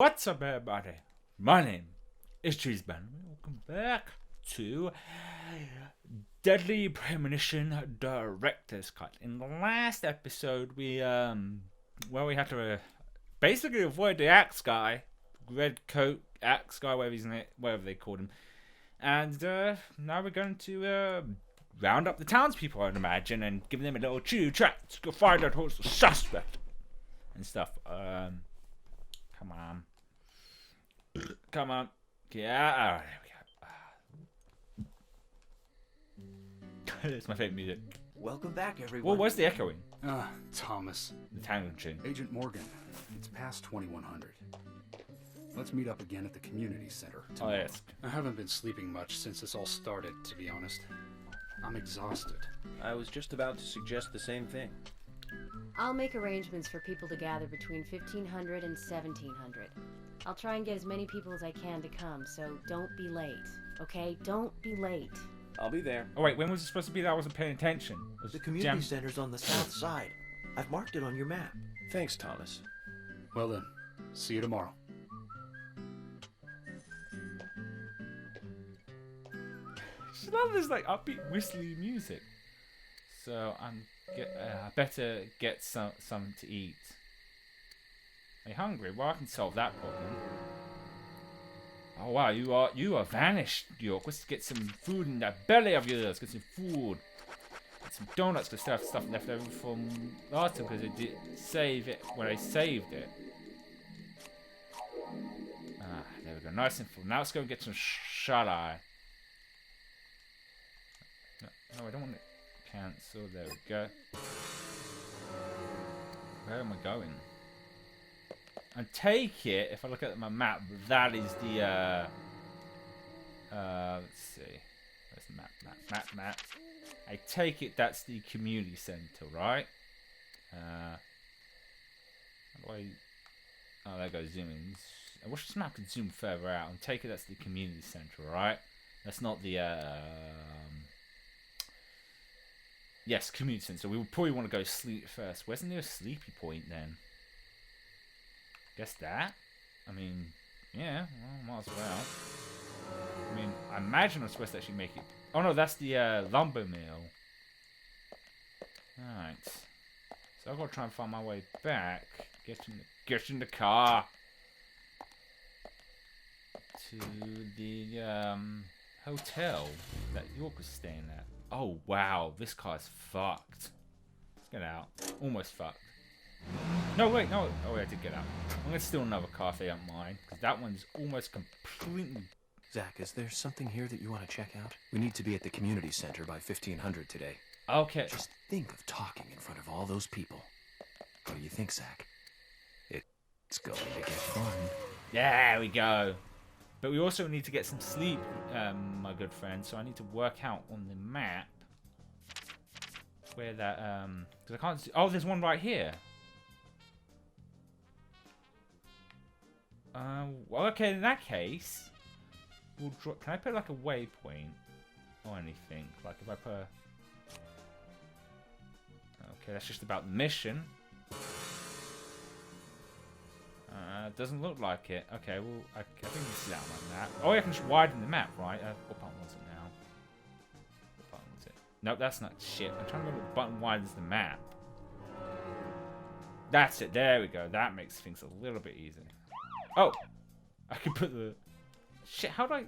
What's up, everybody? My name is Cheesebellamy. Welcome back to Deadly Premonition Director's Cut. In the last episode, we had to basically avoid the axe guy, red coat axe guy, whatever they called him, and now we're going to round up the townspeople, I'd imagine, and give them a little chew chat to go find out who's the suspect and stuff. Come on. Come on. Yeah. There we go. It's my favorite music. Welcome back, everyone. Well, where's the echoing? Thomas. The tango tune. Agent Morgan, it's past 2100. Let's meet up again at the community center tomorrow. Oh, yes. I haven't been sleeping much since this all started, to be honest. I'm exhausted. I was just about to suggest the same thing. I'll make arrangements for people to gather between 1500 and 1700. I'll try and get as many people as I can to come, so don't be late, okay? Don't be late. I'll be there. Oh, wait, when was it supposed to be that I wasn't paying attention? Was The community center's on the south side. I've marked it on your map. Thanks, Thomas. Well then, see you tomorrow. She loves this, like, upbeat, whistly music. So, I better get something to eat. Are you hungry? Well, I can solve that problem. Oh wow, you are vanished, York. Let's get some food in that belly of yours. Get some food. Get some donuts, because stuff left over from last time, because I did save it when I saved it. Ah, there we go. Nice and full. Now let's go and get some shut-eye. No, I don't want to cancel. There we go. Where am I going? I take it, if I look at my map, that is the, let's see. Where's the map? I take it that's the community centre, right? How do I... Oh, there goes zooming. I wish this map could zoom further out. I take it that's the community centre, right? That's not the, yes, community centre. So we would probably want to go sleep first. Where's the nearest sleepy point, then? Guess that? I mean, yeah, well, might as well. I mean, I imagine I'm supposed to actually make it... Oh no, that's the lumber mill. Alright. So I've got to try and find my way back. Get in the car. To the hotel that York was staying at. Oh wow, this car's fucked. Let's get out. Almost fucked. No, wait, no. Oh, wait, I did get out. I'm going to steal another car if they don't mind, because that one's almost completely... Zach, is there something here that you want to check out? We need to be at the community center by 1500 today. Okay. Just think of talking in front of all those people. What do you think, Zach? It's going to get fun. There we go. But we also need to get some sleep, my good friend, so I need to work out on the map where that, because I can't see... Oh, there's one right here. Well, okay, in that case, we'll draw... Can I put like a waypoint or anything? Like if I put a... Okay, that's just about the mission. Doesn't look like it. Okay, well, I think you see that on my map. Oh, I can just widen the map, right? What button was it now? What button was it? Nope, that's not shit. I'm trying to remember what button widens the map. That's it. There we go. That makes things a little bit easier. Oh! I can put the... Shit, how do I...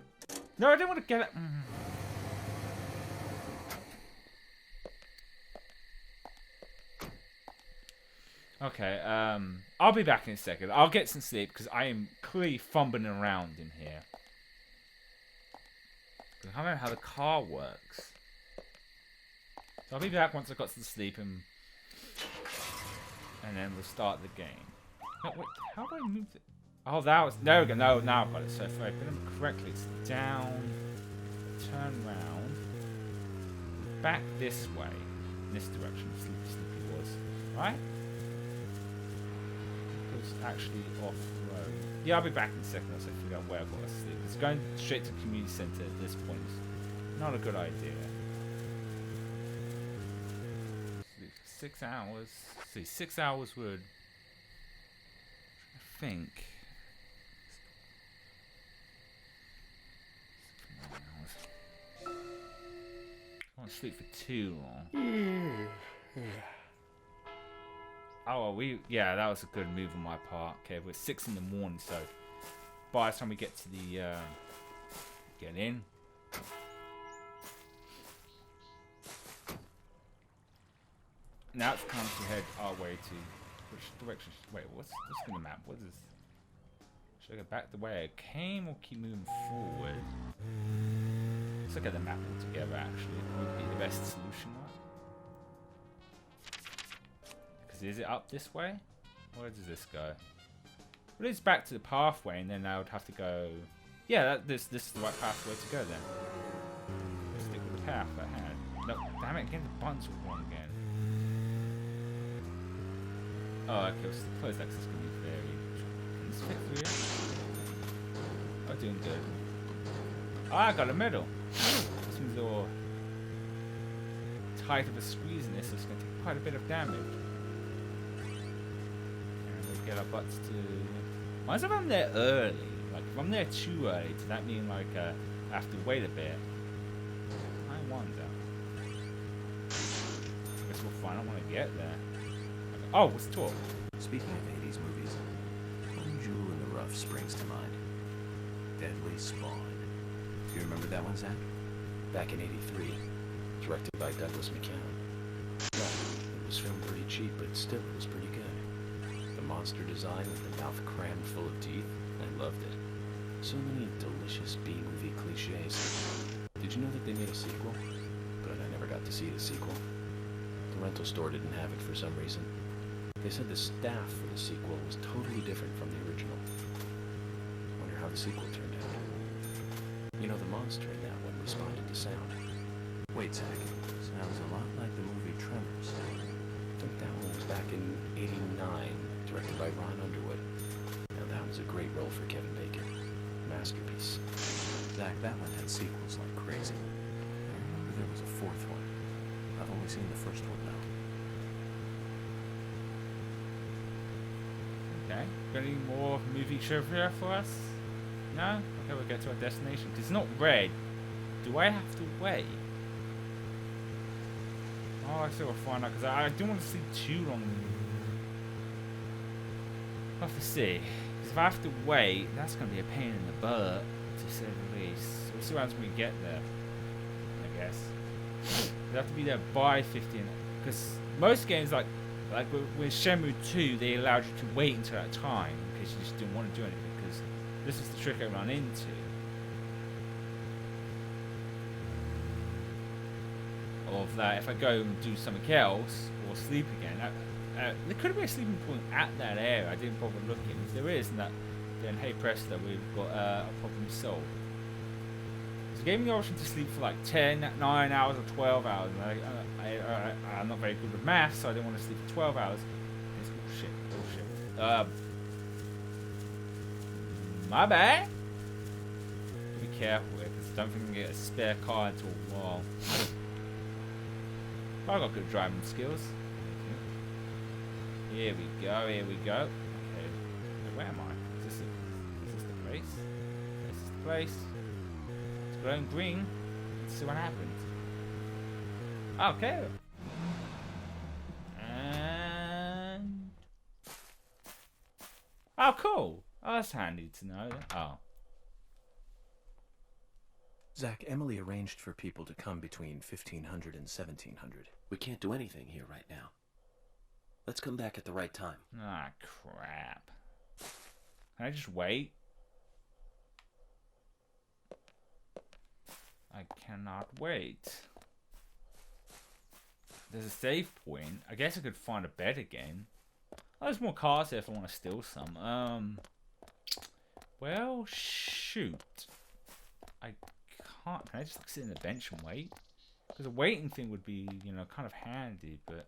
No, I didn't want to get it... Okay, I'll be back in a second. I'll get some sleep, because I am clearly fumbling around in here. I don't know how the car works. So I'll be back once I've got some sleep, and then we'll start the game. No, wait, how do I move it? Oh, that was... There we go. No, now I've got it. So if I put them correctly, it's down, turn round, back this way, in this direction, sleepy was. Right? It was actually off-road. Yeah, I'll be back in a second once I figure out where I've got to sleep. It's going straight to the community centre at this point. Not a good idea. Sleep for 6 hours. See, 6 hours would... I think... sleep for too long. Oh, well, yeah, that was a good move on my part. Okay, we're 6 in the morning, so by the time we get to the, get in. Now it's time to head our way to, which direction? Wait, what's in the map? What is this? Should I go back the way I came or keep moving forward? Let's look at the map altogether, actually. It would be the best solution, right? Because is it up this way? Where does this go? Well, it's back to the pathway, and then I would have to go... Yeah, this is the right pathway to go then. Stick with the path I had. No, damn it, again, the buttons were wrong again. Oh, okay, so the closed access can be very... Can this fit through here? Oh, doing good. Oh, I got a medal. This means a little tight of a squeeze in this, so it's going to take quite a bit of damage. And we'll get our butts to... Why is it if I'm there early? Like, if I'm there too early, does that mean, like, I have to wait a bit? I wonder. I guess we'll find out when I get there. Oh, let's talk. Speaking of 80s movies, one jewel in the rough springs to mind. Deadly Spawn. Do you remember that one, Zach? Back in '83, directed by Douglas McCann. Yeah, it was filmed pretty cheap, but still it was pretty good. The monster design with the mouth crammed full of teeth, I loved it. So many delicious B-movie cliches. Did you know that they made a sequel? But I never got to see the sequel. The rental store didn't have it for some reason. They said the staff for the sequel was totally different from the original. Wonder how the sequel turned out. You know, the monster in that one responded to sound. Wait, Zach. Sounds a lot like the movie Tremors. I think that one was back in '89, directed by Ron Underwood. Now that was a great role for Kevin Bacon. Masterpiece. Zach, that one had sequels like crazy. I remember there was a 4th one. I've only seen the first one now. Okay, got any more movie trivia for us? No? Okay, we'll get to our destination. Because it's not red. Do I have to wait? Oh, I still will find out, because I don't want to sleep too long. I'll have to see. Because if I have to wait, that's going to be a pain in the butt, to say the least. So we'll see what happens when we get there, I guess. We have to be there by 15. Because most games, like with Shenmue 2, they allowed you to wait until that time in case you just didn't want to do anything. Because this is the trick I run into. Of that, if I go and do something else or sleep again, there could be a sleeping point at that area. I didn't bother looking. If there is, then hey presto, we've got a problem solved. So it gave me the option to sleep for like 10, 9 hours or 12 hours. And I'm not very good with math, so I didn't want to sleep for 12 hours. It's bullshit. My bad. Be careful here, because I don't think I can get a spare car until a while. But I've got good driving skills. Here we go. Okay. Where am I? Is this the place? This is the place. It's glowing green. Let's see what happens. Okay. And... Oh, cool. Oh, that's handy to know. Oh. Zach, Emily arranged for people to come between 1500 and 1700. We can't do anything here right now. Let's come back at the right time. Ah, crap. Can I just wait? I cannot wait. There's a save point. I guess I could find a bed again. Oh, there's more cars here if I want to steal some. Well, shoot. I can't. Can I just sit on the bench and wait? Because a waiting thing would be, you know, kind of handy, but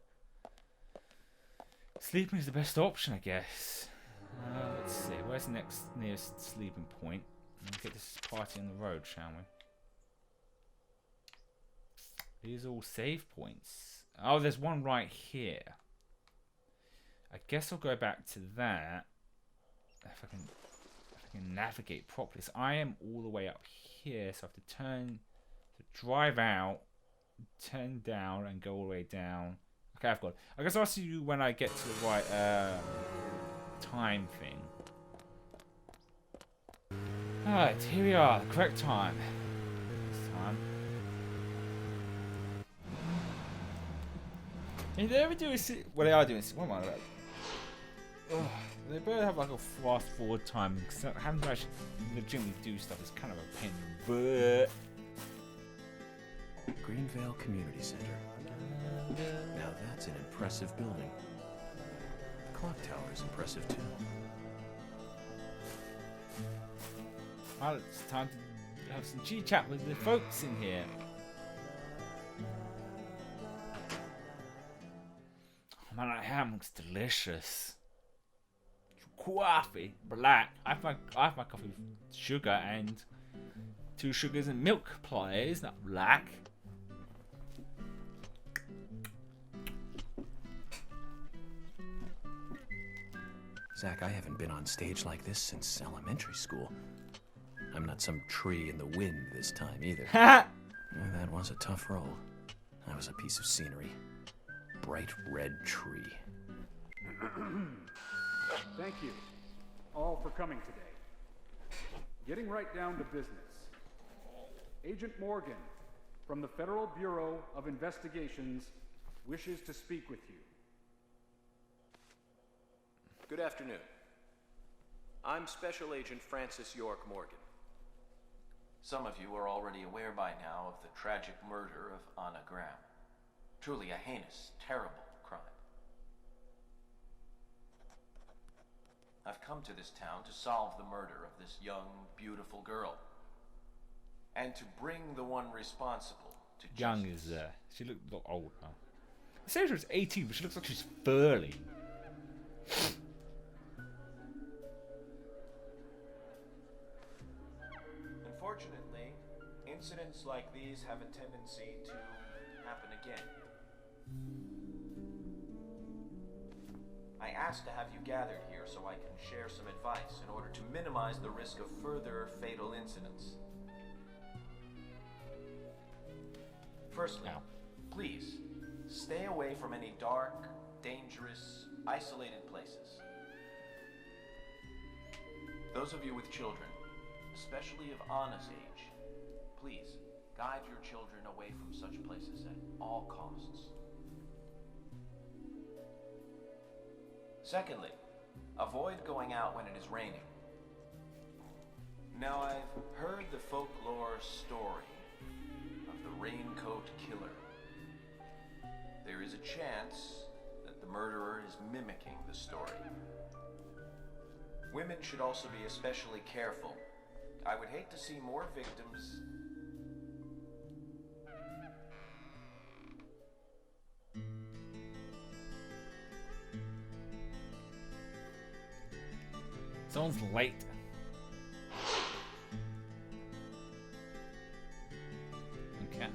sleeping is the best option, I guess. Let's see. Where's the nearest sleeping point? Let's get this party on the road, shall we? These are all save points. Oh, there's one right here. I guess I'll go back to that. If I can navigate properly. So I am all the way up here, so I have to drive out turn down and go all the way down. Okay, I've got it. I guess I'll see you when I get to the right time thing. Alright, here we are, the correct time. This time. If they ever do a well, they are doing what am I about? Ugh, they better have like a fast forward time because having to actually legitimately do stuff is kind of a pain in the butt. Greenvale Community Center. Now that's an impressive building. The clock tower is impressive too. Well, it's time to have some chit chat with the folks in here. Oh man, that ham looks delicious. Coffee, black. I have my coffee with sugar and 2 sugars and milk, please, not black. Zach, I haven't been on stage like this since elementary school. I'm not some tree in the wind this time either. Ha! That was a tough role. That was a piece of scenery. Bright red tree. Thank you all for coming today. Getting right down to business. Agent Morgan from the Federal Bureau of Investigations wishes to speak with you. Good afternoon. I'm Special Agent Francis York Morgan. Some of you are already aware by now of the tragic murder of Anna Graham. Truly a heinous, terrible crime. I've come to this town to solve the murder of this young, beautiful girl. And to bring the one responsible to justice. Young is she looked old, huh? I said she was 18, but she looks like she's 30. Unfortunately, incidents like these have a tendency to happen again. I asked to have you gathered here so I can share some advice in order to minimize the risk of further fatal incidents. Firstly, please, stay away from any dark, dangerous, isolated places. Those of you with children, especially of Anna's age, please, guide your children away from such places at all costs. Secondly, avoid going out when it is raining. Now, I've heard the folklore story of the Raincoat Killer. There is a chance that the murderer is mimicking the story. Women should also be especially careful. I would hate to see more victims. Someone's late. Okay.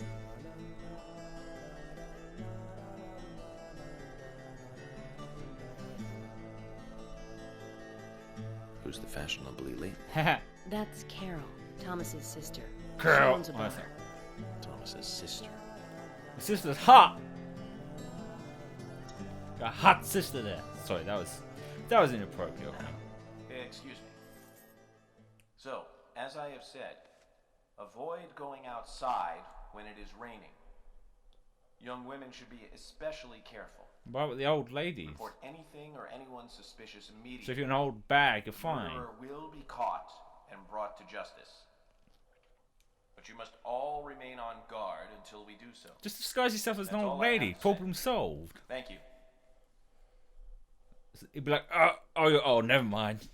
Who's the fashionably late? Haha. That's Carol, Thomas's sister. Carol. Phone's about her. Thomas's sister. My sister's hot. Got a hot sister there. Sorry, that was inappropriate. Excuse me. So, as I have said, avoid going outside when it is raining. Young women should be especially careful. What about the old ladies? Report anything or anyone suspicious immediately. So if you're an old bag, you're fine. The murderer will be caught and brought to justice. But you must all remain on guard until we do so. Just disguise yourself as an That's old all I have lady. to say. Problem solved. Thank you. He'd be like, oh, never mind.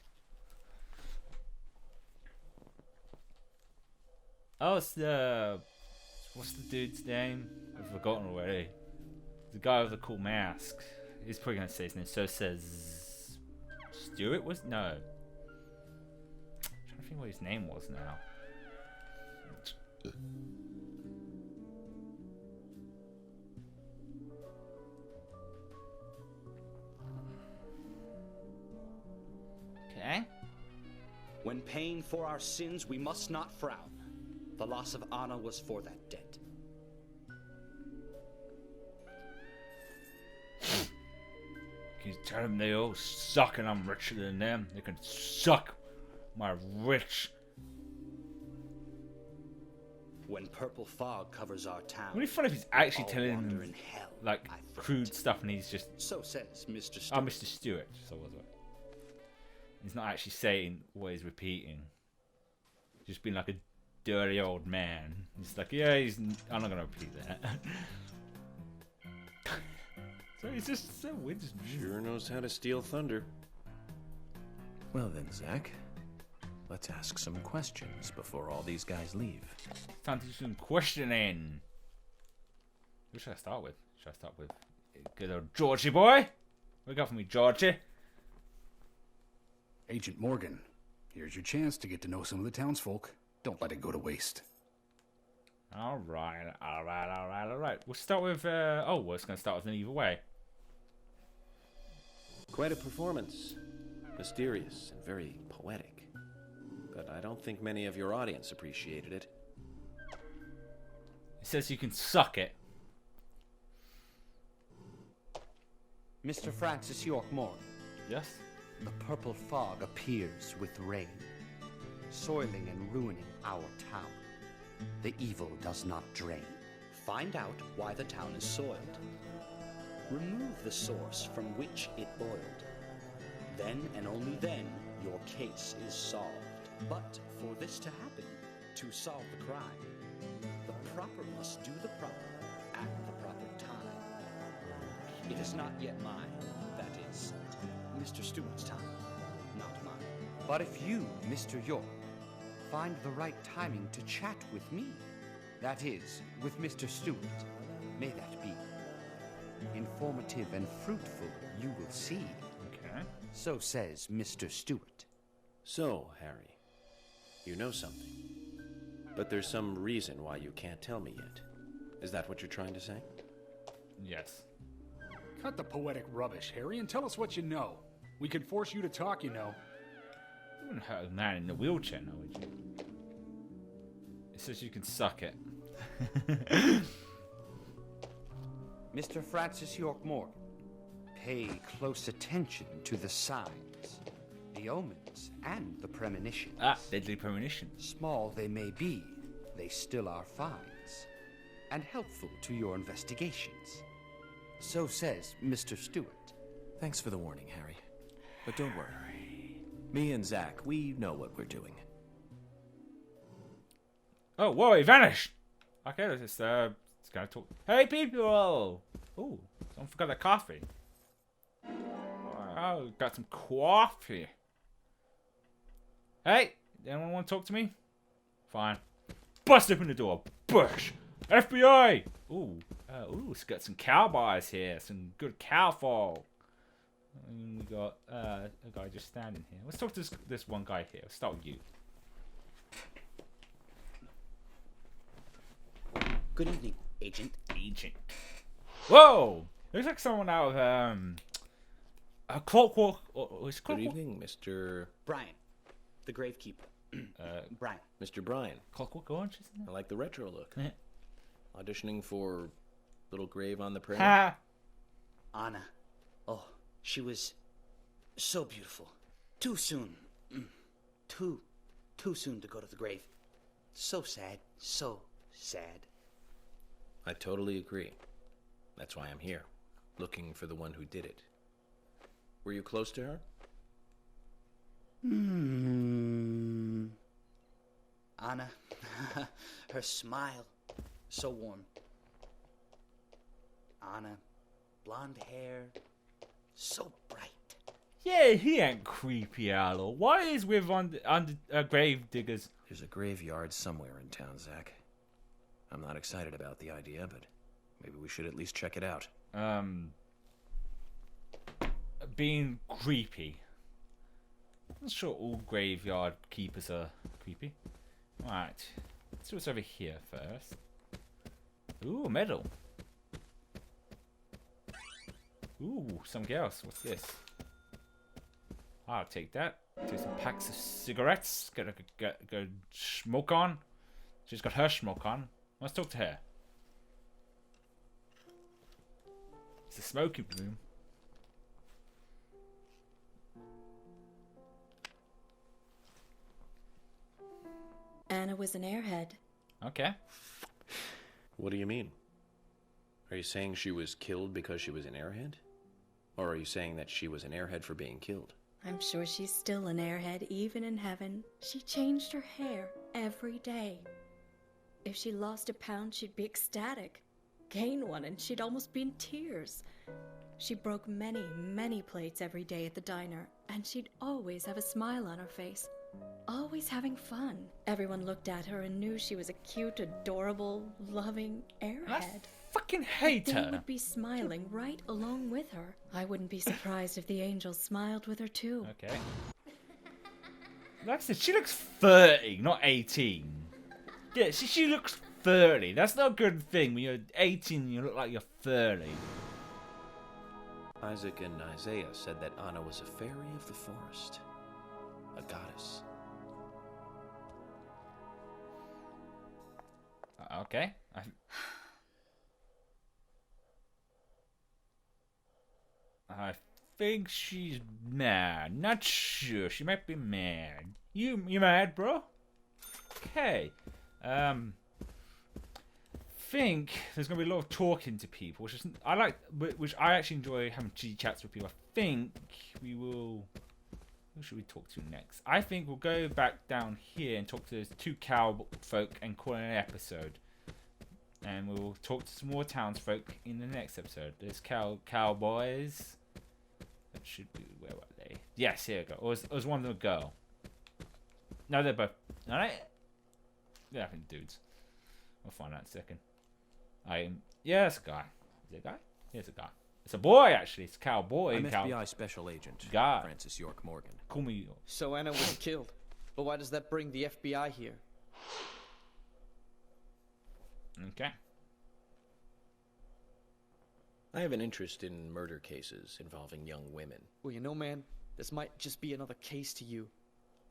Oh, it's what's the dude's name? I've forgotten already. The guy with the cool mask. He's probably gonna say his name. So it says Stuart was no. I'm trying to think what his name was now. Okay. When paying for our sins, we must not frown. The loss of Anna was for that debt. Can you tell them they all suck and I'm richer than them? They can suck my rich. When purple fog covers our town, Wouldn't it be funny if he's actually all telling wander them in hell, like I thought. crude stuff and he's just So says Mr. Stewart. oh, Mr. Stewart. So was it? He's not actually saying what he's repeating. Just being like a dirty old man. He's like, yeah, I'm not gonna repeat that. So he's just so weird. Sure knows how to steal thunder. Well then, Zach, let's ask some questions before all these guys leave. Time to do some questioning. Who should I start with? Should I start with good old Georgie boy? What you got for me, Georgie? Agent Morgan, here's your chance to get to know some of the townsfolk. Don't let it go to waste. Alright. We'll start with, we're just going to start with an either way. Quite a performance. Mysterious and very poetic. But I don't think many of your audience appreciated it. It says you can suck it. Mr. Francis York Morgan, Yes? the purple fog appears with rain, soiling and ruining our town. The evil does not drain. Find out why the town is soiled. Remove the source from which it boiled. Then and only then your case is solved. But for this to happen, to solve the crime, the proper must do the proper at the proper time. It is not yet mine, that is, Mr. Stewart's time, not mine. But if you, Mr. York, find the right timing to chat with me, that is, with Mr. Stewart, may that be. Informative and fruitful, you will see. Okay. So says Mr. Stewart. So, Harry, you know something. But there's some reason why you can't tell me yet. Is that what you're trying to say? Yes. Cut the poetic rubbish, Harry, and tell us what you know. We can force you to talk, you know. You wouldn't hurt a man in a wheelchair, now would you? It says you can suck it. Mr. Francis York Morgan, pay close attention to the signs, the omens, and the premonitions. Ah, deadly premonition. Small they may be, they still are finds, and helpful to your investigations. So says Mr. Stewart. Thanks for the warning, Harry. But don't worry. Me and Zach, we know what we're doing. Oh, whoa, he vanished. Okay, let's gotta talk. Hey, people! Ooh, someone forgot their coffee. Oh, got some coffee. Hey, anyone want to talk to me? Fine. Bust open the door. Bush! FBI! Ooh, it's got some cowboys here. Some good cowfall. And we got a guy just standing here. Let's talk to this one guy here. Let's start with you. Good evening, Agent. Agent. Whoa! Looks like someone out of a clockwork. Is Good clockwork? evening, Mr. Brian, the gravekeeper. Brian. Mr. Brian. Clockwork Orange, isn't I like the retro look. it? Auditioning for Little Grave on the Prairie. Ha! Anna. Oh, she was so beautiful. Too soon. Too soon to go to the grave. So sad. So sad. I totally agree. That's why I'm here, looking for the one who did it. Were you close to her? Anna. Her smile. So warm. Anna. Blonde hair. So bright. Yeah, he ain't creepy at all. Why is with on grave diggers? There's a graveyard somewhere in town, Zach. I'm not excited about the idea, but maybe we should at least check it out. Being creepy. I'm not sure all graveyard keepers are creepy. Alright. Let's see what's over here first. Ooh, a medal. Ooh, something else. What's this? I'll take that. Take some packs of cigarettes. Go smoke on. She's got her smoke on. Let's talk to her. It's a smoking room. Anna was an airhead. Okay. What do you mean? Are you saying she was killed because she was an airhead? Or are you saying that she was an airhead for being killed? I'm sure she's still an airhead, even in heaven. She changed her hair every day. If she lost a pound, she'd be ecstatic. Gain one, and she'd almost be in tears. She broke many, many plates every day at the diner, and she'd always have a smile on her face. Always having fun. Everyone looked at her and knew she was a cute, adorable, loving airhead. I fucking hate They her. would be smiling right along with her. I wouldn't be surprised if the angels smiled with her too. Okay. Like I said, she looks 30, not 18. Yeah, she looks 30. That's not a good thing. When you're 18, you look like you're 30. Isaac and Isaiah said that Anna was a fairy of the forest. A goddess. Okay. I think she's mad. Not sure. She might be mad. You mad, bro? Okay. Think there's gonna be a lot of talking to people, which I actually enjoy having G chats with people. I think we will. Who should we talk to next? I think we'll go back down here and talk to those two cow folk and call it an episode. And we'll talk to some more townsfolk in the next episode. There's cowboys. That should be, where were they? Yes, here we go. Or was one of them a girl? No, they're both. Alright? Yeah, I think dudes. We'll find out in a second. Yeah, it's a guy. Is it a guy? Yeah, it's a guy. It's a boy, actually. It's a cowboy. I'm FBI Special Agent Guy. Francis York Morgan. Call me. So Anna was killed. But why does that bring the FBI here? Okay. I have an interest in murder cases involving young women. Well, you know, man, this might just be another case to you.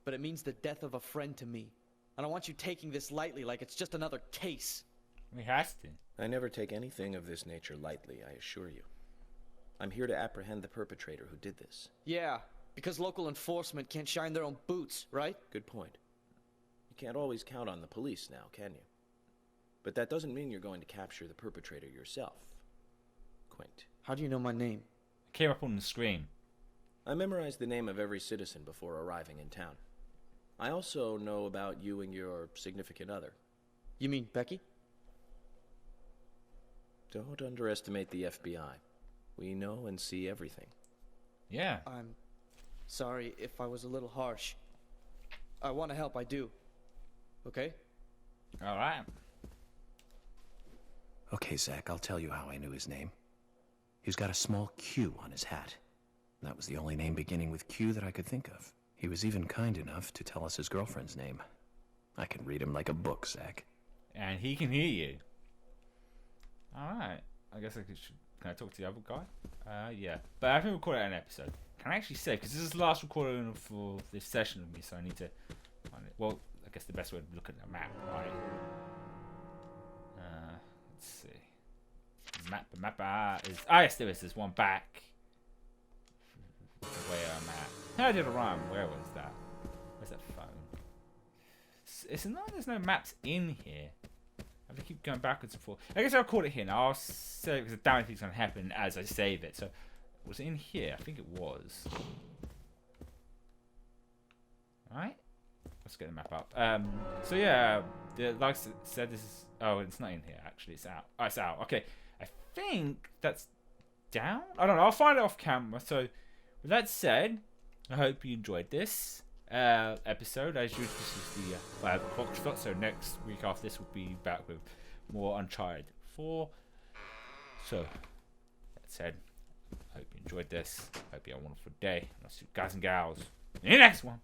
But it means the death of a friend to me. I don't want you taking this lightly like it's just another case. We has to. I never take anything of this nature lightly, I assure you. I'm here to apprehend the perpetrator who did this. Yeah, because local enforcement can't shine their own boots, right? Good point. You can't always count on the police now, can you? But that doesn't mean you're going to capture the perpetrator yourself. Quaint. How do you know my name? It came up on the screen. I memorized the name of every citizen before arriving in town. I also know about you and your significant other. You mean Becky? Don't underestimate the FBI. We know and see everything. Yeah. I'm sorry if I was a little harsh. I want to help, I do. Okay? Alright. Okay, Zach, I'll tell you how I knew his name. He's got a small Q on his hat. That was the only name beginning with Q that I could think of. He was even kind enough to tell us his girlfriend's name. I can read him like a book, Zach. And he can hear you. Alright. I guess can I talk to the other guy? Yeah. But I think we'll call it an episode. Can I actually say, because this is the last recording for this session with me, so I need to find it. Well, I guess the best way to look at the map, right? Let's see. The map is... yes, there is. There's one back. Where I'm at. I did a rhyme. Where was that? Where's that phone? It's not. There's no maps in here. I have to keep going backwards and forth. I guess I'll call it here now. I'll say because I doubt anything's gonna happen as I save it. So, was it in here? I think it was. Alright. Let's get the map up. So yeah, like I said, this is. Oh, it's not in here actually. It's out. Oh, it's out. Okay. I think that's down. I don't know. I'll find it off camera. So, with that said, I hope you enjoyed this episode. As usual, this is the 5 o'clock slot. So next week after this, we'll be back with more Uncharted 4. So, that said, I hope you enjoyed this. I hope you have a wonderful day. And I'll see you guys and gals in the next one.